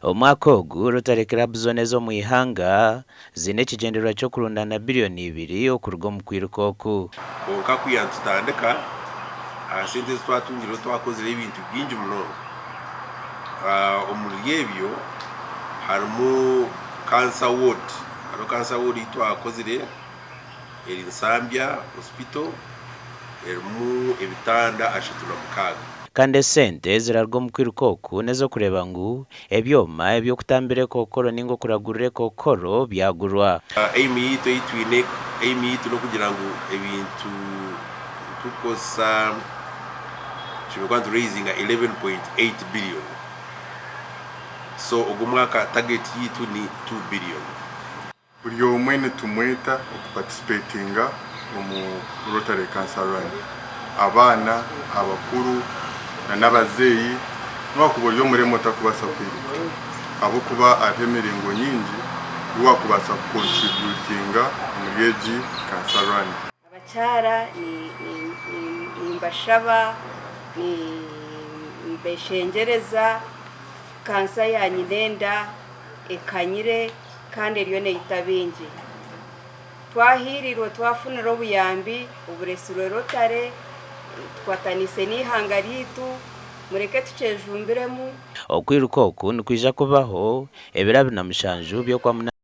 Omwaka ogu Rotary Club zone zo mu ihanga zine ekigendererwa cyo kurundana biliyoni 2 okuruga mu kwiruka oku. Konka kuyantutandika sente twatungire twakozere ibintu byingi munonga. Omuri ebyo harimu cancer ward. Harimu cancer ward twakozere eri Nsambya hospital erimu ebitanda 36. Kandi sente zirarwa mu kwiruka oku nezo kureba ngu ebyoma ebyokutambira kokoro ningo kuragurira kokoro byagurwa. Aim yitu no kugira ngu ebintu tukosa raising 11.8 billion. So ogumwaka target yitu ni 2 billion. Buri omwe netumweta okuparticipatinga mu Rotary Cancer Run. Abana, abakuru n'abazeyi n'akuburyo muremo takubasa kwiruka. Abo kuba abemiringo nyingi wakubasa contributinga mu yeji Cancer Run. Abacyara ni mbashaba ni mbeshengereza kansa ya nyinenda ekanyire kandi eriyo neyitabingi twahiriro twafunira obuyambi uburesiro Rotary twatanise n'ihanga ritu mureke tucejumbiremu okwiruka oku nikwija kubaho ebirabyo na mushanju byo kwa